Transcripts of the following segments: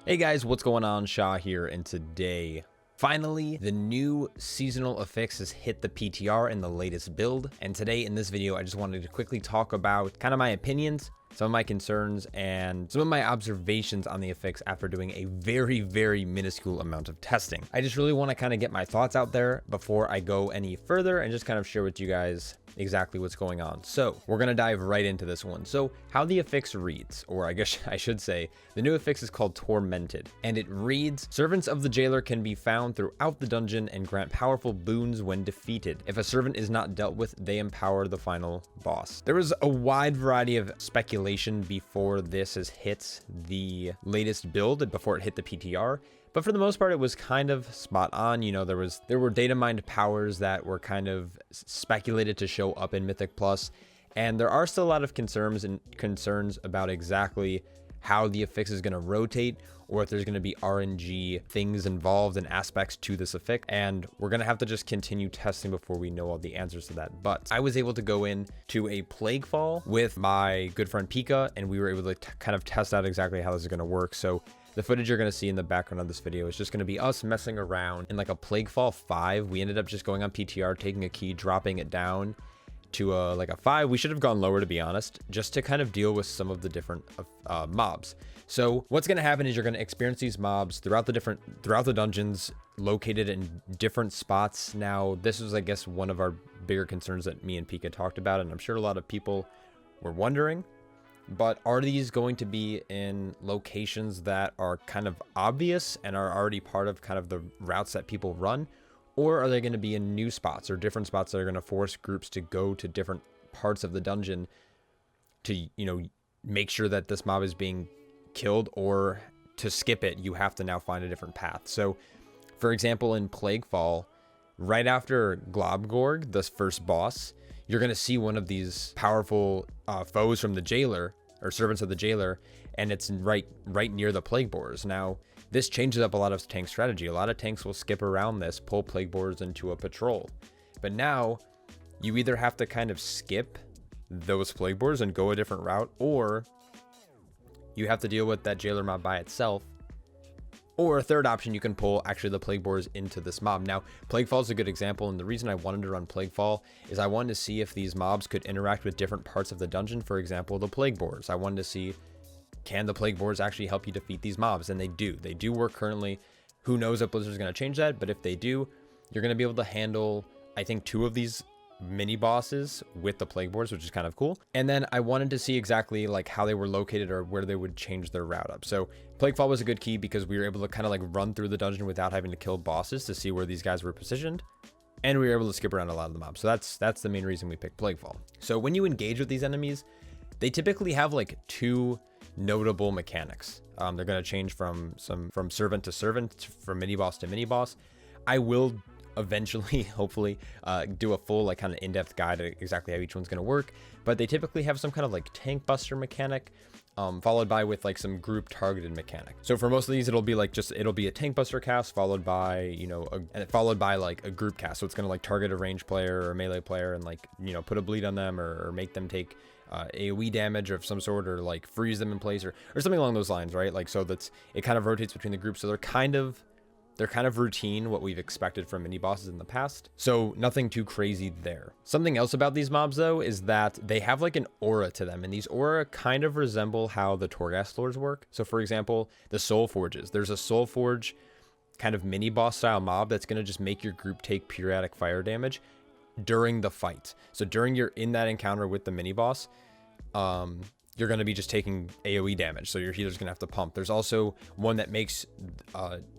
Hey guys, what's going on? Shaw here, and today, finally, the new seasonal affix has hit the PTR in the latest build. And today in this video, I just wanted to quickly talk about kind of my opinions, some of my concerns, and some of my observations on the affix after doing a very minuscule amount of testing. I just really want to kind of get my thoughts out there before I go any further and just kind of share with you guys exactly what's going on. So we're going to dive right into this one. So how the affix reads, or I guess I should say, the new affix is called Tormented, and it reads, servants of the jailer can be found throughout the dungeon and grant powerful boons when defeated. If a servant is not dealt with, they empower the final boss. There was a wide variety of speculation before this has hit the latest build, before it hit the PTR. But for the most part, it was kind of spot on. You know, there were data mined powers that were kind of speculated to show up in Mythic Plus, and there are still a lot of concerns about exactly how the affix is going to rotate, or if there's going to be RNG things involved and aspects to this affix, and we're going to have to just continue testing before we know all the answers to that. But I was able to go in to a Plaguefall with my good friend Pika, and we were able to kind of test out exactly how this is going to work. So the footage you're going to see in the background of this video is just going to be us messing around in like a Plaguefall 5. We ended up just going on PTR, taking a key, dropping it down to like a 5. We should have gone lower, to be honest, just to kind of deal with some of the different mobs. So what's going to happen is you're going to experience these mobs throughout the dungeons, located in different spots. Now, this was, I guess, one of our bigger concerns that me and Pika talked about, and I'm sure a lot of people were wondering. But are these going to be in locations that are kind of obvious and are already part of kind of the routes that people run? Or are they going to be in new spots or different spots that are going to force groups to go to different parts of the dungeon to, you know, make sure that this mob is being killed, or to skip it, you have to now find a different path. So, for example, in Plaguefall, right after Globgorg, the first boss, you're going to see one of these powerful foes from the jailer, or servants of the jailer, and it's right near the plague borers. Now, this changes up a lot of tank strategy. A lot of tanks will skip around this, pull plague borers into a patrol. But now, you either have to kind of skip those plague borers and go a different route, or you have to deal with that jailer mob by itself. Or a third option, you can pull actually the plague borers into this mob. Now, Plaguefall is a good example, and the reason I wanted to run Plaguefall is I wanted to see if these mobs could interact with different parts of the dungeon. For example, the plague borers. I wanted to see, can the plague borers actually help you defeat these mobs? And they do. They do work currently. Who knows if Blizzard's going to change that, but if they do, you're going to be able to handle, I think, 2 of these mini bosses with the plague borers, which is kind of cool. And then I wanted to see exactly like how they were located or where they would change their route up. So Plaguefall was a good key because we were able to kind of like run through the dungeon without having to kill bosses to see where these guys were positioned, and we were able to skip around a lot of the mobs. So that's the main reason we picked Plaguefall. So when you engage with these enemies, they typically have like 2 notable mechanics. They're going to change from servant to servant, from mini boss to mini boss. I will eventually, hopefully, do a full like kind of in-depth guide to exactly how each one's going to work, but they typically have some kind of like tank buster mechanic, followed by with like some group targeted mechanic. So for most of these, it'll be a tank buster cast followed by, you know, like a group cast. So it's going to like target a ranged player or a melee player and like, you know, put a bleed on them, or make them take AoE damage of some sort, or like freeze them in place, or something along those lines, right? Like, so it kind of rotates between the groups. So they're kind of routine, what we've expected from mini bosses in the past. So nothing too crazy there. Something else about these mobs though is that they have like an aura to them, and these aura kind of resemble how the Torghast lores work. So for example, the Soul Forges. There's a Soul Forge kind of mini boss style mob that's going to just make your group take periodic fire damage during the fight. So during in that encounter with the mini boss, you're going to be just taking AoE damage, so your healer's going to have to pump. There's also one that makes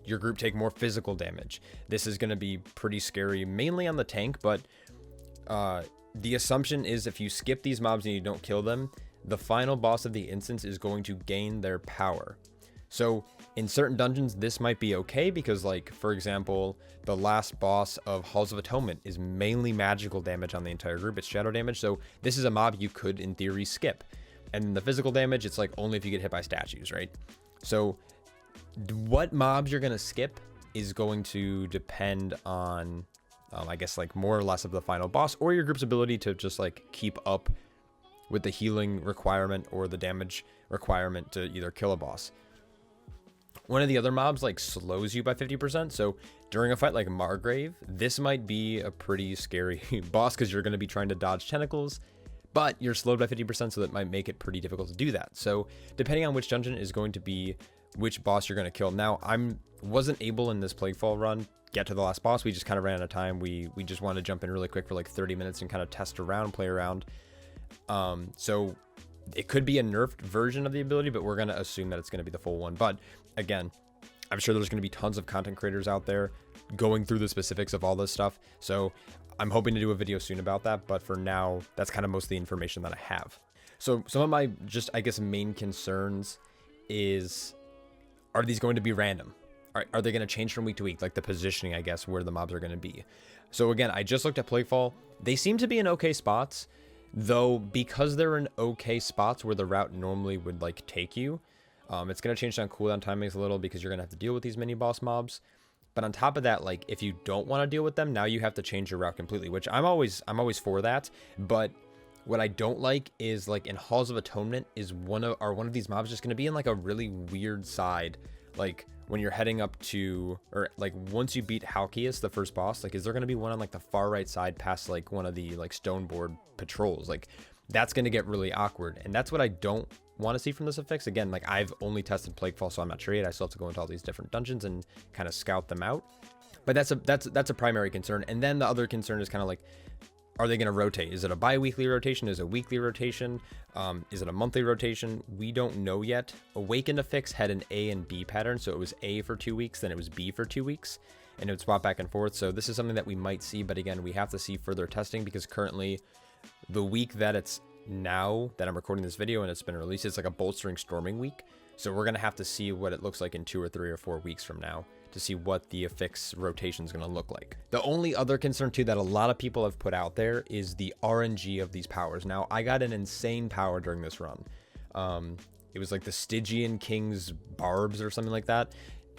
your group take more physical damage. This is going to be pretty scary, mainly on the tank, but the assumption is if you skip these mobs and you don't kill them, the final boss of the instance is going to gain their power. So in certain dungeons, this might be okay because, like, for example, the last boss of Halls of Atonement is mainly magical damage on the entire group. It's shadow damage, so this is a mob you could, in theory, skip. And the physical damage, it's like only if you get hit by statues, right? So what mobs you're going to skip is going to depend on, I guess, like more or less of the final boss, or your group's ability to just like keep up with the healing requirement or the damage requirement to either kill a boss. One of the other mobs like slows you by 50%. So during a fight like Margrave, this might be a pretty scary boss because you're going to be trying to dodge tentacles, but you're slowed by 50%, so that might make it pretty difficult to do that. So depending on which dungeon is going to be which boss you're going to kill. Now, wasn't able in this Plaguefall run get to the last boss. We just kind of ran out of time. We just wanted to jump in really quick for like 30 minutes and kind of test around, play around. So it could be a nerfed version of the ability, but we're going to assume that it's going to be the full one. But again, I'm sure there's going to be tons of content creators out there going through the specifics of all this stuff. So I'm hoping to do a video soon about that. But for now, that's kind of most of the information that I have. So some of my just, I guess, main concerns is, are these going to be random? Are they going to change from week to week? Like the positioning, I guess, where the mobs are going to be. So again, I just looked at Plaguefall. They seem to be in okay spots, though, because they're in okay spots where the route normally would like take you. It's going to change down cooldown timings a little because you're going to have to deal with these mini boss mobs. But on top of that, like if you don't want to deal with them, now you have to change your route completely, which I'm always for that. But what I don't like is like in Halls of Atonement is one of these mobs just going to be in like a really weird side, like when you're heading up to, or like once you beat Halkias, the first boss, like is there going to be one on like the far right side past like one of the like Stoneboard patrols? Like that's going to get really awkward, and that's what I don't want to see from this Affix. Again, like I've only tested Plaguefall, so I'm not sure yet. I still have to go into all these different dungeons and kind of scout them out. But that's a primary concern. And then the other concern is kind of like, are they going to rotate? Is it a bi-weekly rotation? Is it a weekly rotation? Is it a monthly rotation? We don't know yet. Awakened Affix had an A and B pattern. So it was A for 2 weeks, then it was B for 2 weeks, and it would swap back and forth. So this is something that we might see. But again, we have to see further testing, because currently the week that it's now that I'm recording this video and it's been released, it's like a bolstering storming week. So we're going to have to see what it looks like in 2 or 3 or 4 weeks from now to see what the Affix rotation is going to look like. The only other concern too that a lot of people have put out there is the RNG of these powers. Now, I got an insane power during this run. It was like the Stygian King's Barbs or something like that.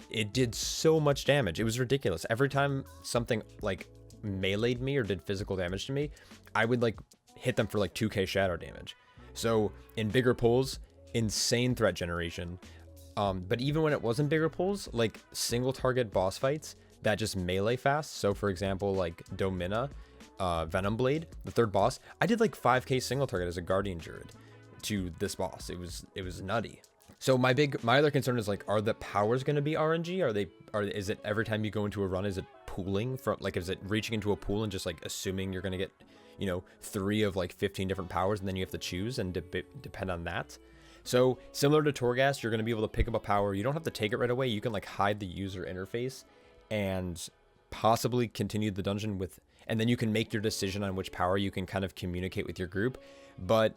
It did so much damage. It was ridiculous. Every time something like meleeed me or did physical damage to me, I would like hit them for like 2k shadow damage. So in bigger pulls, insane threat generation. But even when it wasn't bigger pulls, like single target boss fights that just melee fast. So for example, like Domina, Venom Blade, the third boss, I did like 5k single target as a Guardian Druid to this boss. It was nutty. So my other concern is like, are the powers going to be RNG? Is it every time you go into a run, is it pooling from, like, is it reaching into a pool and just like assuming you're going to get, you know, 3 of like 15 different powers, and then you have to choose and depend on that. So similar to Torghast, you're going to be able to pick up a power. You don't have to take it right away. You can like hide the user interface and possibly continue the dungeon with, and then you can make your decision on which power you can kind of communicate with your group. But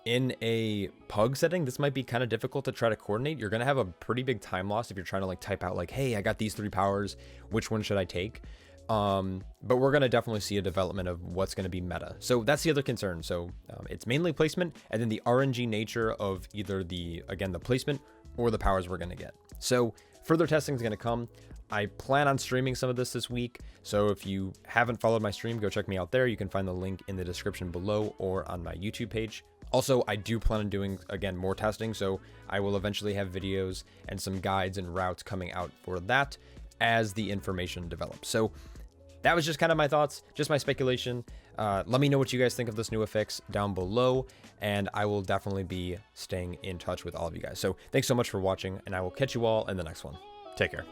in a pug setting, this might be kind of difficult to try to coordinate. You're going to have a pretty big time loss if you're trying to like type out like, hey, I got these 3 powers. Which one should I take? But we're going to definitely see a development of what's going to be meta. So that's the other concern. So it's mainly placement, and then the RNG nature of either the placement or the powers we're going to get. So further testing is going to come. I plan on streaming some of this week. So if you haven't followed my stream, go check me out there. You can find the link in the description below or on my YouTube page. Also, I do plan on doing, again, more testing. So I will eventually have videos and some guides and routes coming out for that as the information develops. So that was just kind of my thoughts, just my speculation. Let me know what you guys think of this new Affix down below, and I will definitely be staying in touch with all of you guys. So thanks so much for watching, and I will catch you all in the next one. Take care.